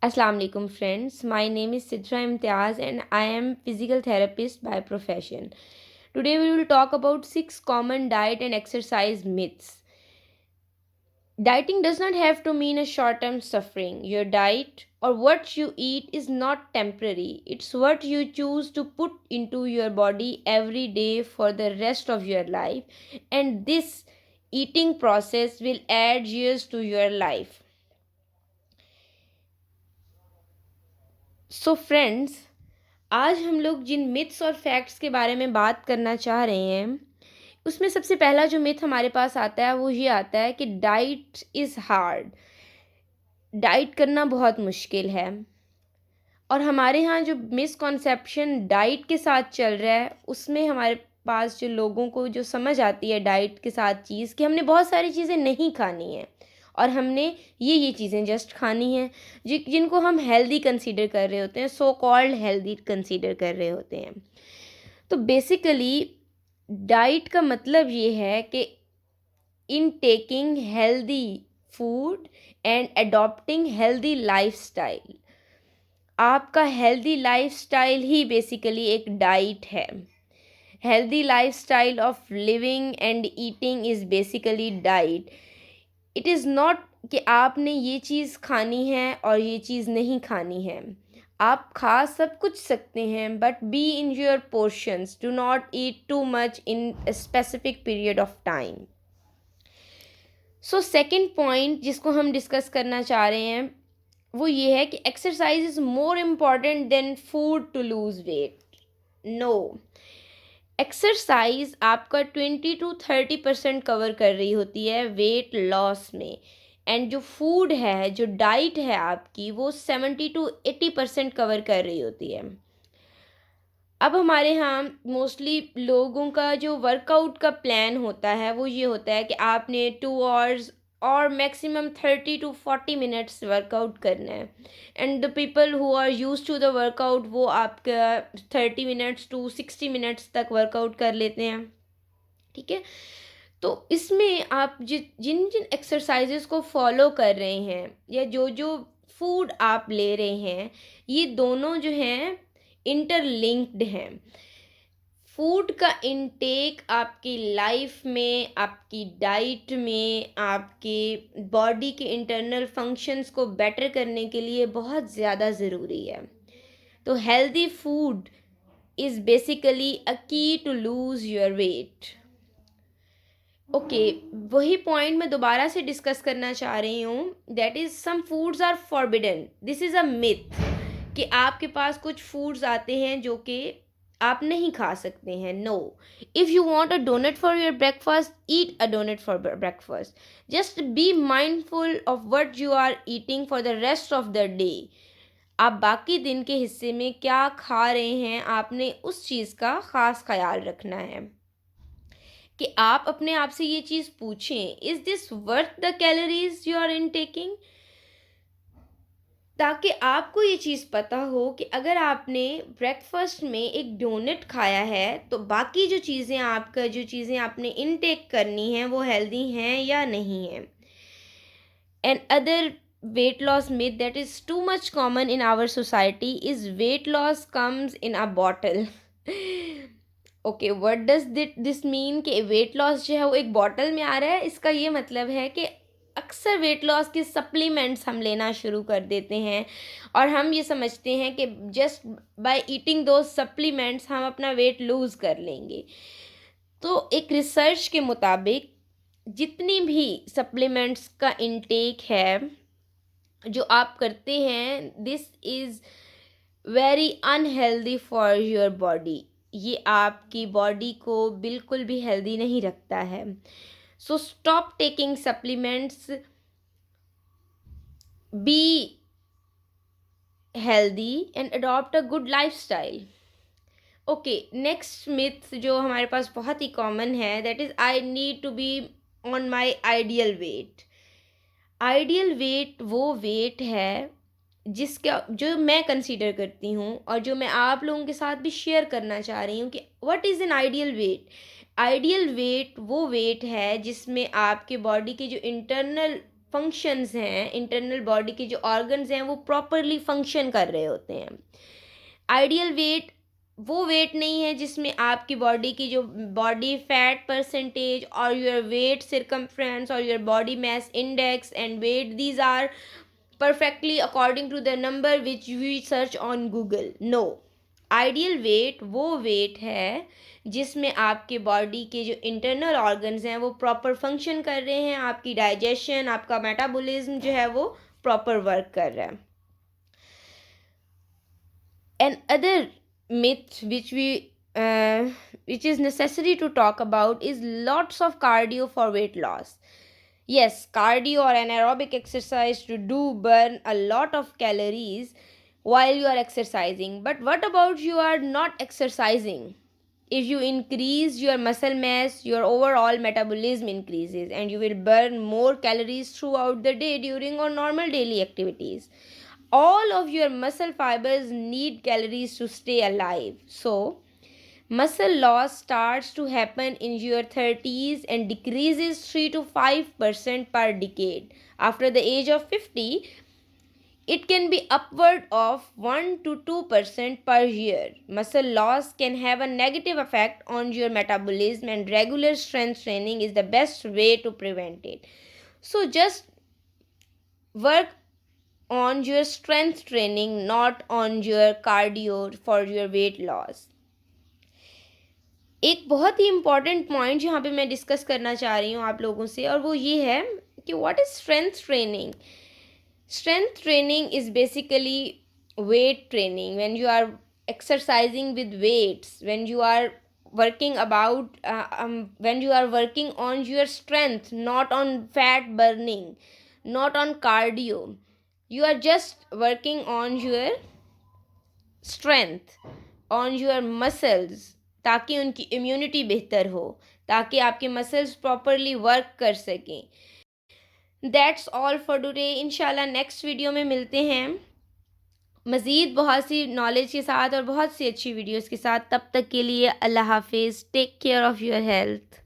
Assalamu alaikum friends. My name is Sidra Imtiaz and I am physical therapist by profession. Today we will talk about 6 common diet and exercise myths. Dieting does not have to mean a short-term suffering. Your diet or what you eat is not temporary. It's what you choose to put into your body every day for the rest of your life, and this eating process will add years to your life. So friends, आज हम लोग जिन myths और facts के बारे में बात करना चाह रहे हैं, उसमें सबसे पहला जो मिथ हमारे पास आता है वो ये आता है कि डाइट इज़ हार्ड। डाइट करना बहुत मुश्किल है। और हमारे यहाँ जो मिसकॉन्सेप्शन डाइट के साथ चल रहा है, उसमें हमारे पास जो लोगों को जो समझ आती है डाइट के साथ चीज़, कि हमने बहुत सारी चीज़ें नहीं खानी है और हमने ये चीज़ें जस्ट खानी हैं, जिनको हम हेल्दी कंसीडर कर रहे होते हैं, सो कॉल्ड हेल्दी कंसीडर कर रहे होते हैं। तो बेसिकली डाइट का मतलब ये है कि in taking healthy food and adopting healthy lifestyle. आपका हेल्दी लाइफस्टाइल ही बेसिकली एक डाइट है। Healthy lifestyle of living and eating is basically diet. It is not कि आपने ये चीज़ खानी है और ये चीज़ नहीं खानी है। आप खा सब कुछ सकते हैं, but be in your portions. Do not eat too much in a specific period of time. So second point जिसको हम डिस्कस करना चाह रहे हैं वो ये है कि exercise is more important than food to lose weight. No, exercise आपका 20 to 30% कवर कर रही होती है वेट लॉस में, एंड जो फूड है, जो डाइट है आपकी, वो 70 to 80% कवर कर रही होती है। अब हमारे यहाँ मोस्टली लोगों का जो वर्कआउट का प्लान होता है वो ये होता है कि आपने 2 आवर्स और मैक्सिमम 30 to 40 मिनट्स वर्कआउट करना है, and the people who are use to the workout वो आपका 30 minutes to 60 minutes तक वर्कआउट कर लेते हैं। ठीक है, तो इसमें आप जिन जिन एक्सरसाइजेस को फॉलो कर रहे हैं या जो जो फूड आप ले रहे हैं, ये दोनों जो हैं इंटरलिंक्ड हैं। फूड का इनटेक आपकी लाइफ में, आपकी डाइट में, आपके बॉडी के इंटरनल फंक्शंस को बेटर करने के लिए बहुत ज़्यादा ज़रूरी है। तो healthy food is basically a key to lose your weight. Okay, वही पॉइंट मैं दोबारा से डिस्कस करना चाह रही हूँ, that is some foods are forbidden. This is a myth कि आपके पास कुछ फूड्स आते हैं जो कि आप नहीं खा सकते हैं। No, if you want a donut for your breakfast, eat a donut for breakfast. Just be mindful of what you are eating for the rest of the day. आप बाकी दिन के हिस्से में क्या खा रहे हैं, आपने उस चीज़ का ख़ास ख्याल रखना है। कि आप अपने आप से ये चीज़ पूछें, is this worth the calories you are intaking, ताकि आपको ये चीज़ पता हो कि अगर आपने ब्रेकफास्ट में एक डोनट खाया है तो बाकी जो चीज़ें आपने इनटेक करनी हैं वो हेल्दी हैं या नहीं हैं। And other weight loss myth that is too much common in our society is weight loss comes in a bottle. Okay, what does this mean कि वेट लॉस जो है वो एक बॉटल में आ रहा है। इसका ये मतलब है कि अक्सर वेट लॉस के सप्लीमेंट्स हम लेना शुरू कर देते हैं और हम ये समझते हैं कि जस्ट बाय ईटिंग दो सप्लीमेंट्स हम अपना वेट लूज़ कर लेंगे। तो एक रिसर्च के मुताबिक जितनी भी सप्लीमेंट्स का इनटेक है जो आप करते हैं, this is very unhealthy for your body. ये आपकी बॉडी को बिल्कुल भी हेल्दी नहीं रखता है। So stop taking supplements, be healthy and adopt a good lifestyle. Okay, next myth जो हमारे पास बहुत ही कॉमन है, that is I need to be on my ideal weight. Ideal weight वो वेट है जिसका जो मैं कंसीडर करती हूँ और जो मैं आप लोगों के साथ भी शेयर करना चाह रही हूँ कि what is an ideal weight. Ideal weight वो वेट है जिसमें आपके बॉडी के जो इंटरनल फंक्शंस हैं, इंटरनल बॉडी के जो ऑर्गन्स हैं वो प्रॉपरली फंक्शन कर रहे होते हैं। आइडियल वेट वो वेट नहीं है जिसमें आपकी बॉडी की जो बॉडी फैट परसेंटेज और योर वेट circumference और your body mass index and weight, these are perfectly according to the number which we search on Google. No, ideal weight वो वेट है जिसमें आपके बॉडी के जो इंटरनल ऑर्गन्स हैं वो प्रॉपर फंक्शन कर रहे हैं, आपकी डाइजेशन, आपका मेटाबॉलिज्म जो है वो प्रॉपर वर्क कर रहा है। And other myth which is necessary to talk about is lots of cardio for weight loss. Yes, cardio or anaerobic exercise to do burn a lot of calories while you are exercising. But what about you are not exercising? If you increase your muscle mass, your overall metabolism increases and you will burn more calories throughout the day during your normal daily activities. All of your muscle fibers need calories to stay alive. So, muscle loss starts to happen in your 30s and decreases 3 to 5% per decade. After the age of 50, it can be upward of 1 to 2% per year. Muscle loss can have a negative effect on your metabolism, and regular strength training is the best way to prevent it. So, just work on your strength training, not on your cardio for your weight loss. एक बहुत ही important point यहाँ पे मैं discuss करना चाह रही हूँ आप लोगों से, और वो ये है कि what is strength training. Strength training is basically weight training. When you are exercising with weights, when you are working about when you are working on your strength, not on fat burning, not on cardio, you are just working on your strength, on your muscles, ताकि उनकी immunity बेहतर हो, ताकि आपके muscles properly work कर सकें. That's all for today. इंशाल्लाह next video में मिलते हैं मज़ीद बहुत सी नॉलेज के साथ और बहुत सी अच्छी वीडियोस के साथ. तब तक के लिए अल्लाह हाफिज़. Take care of your health.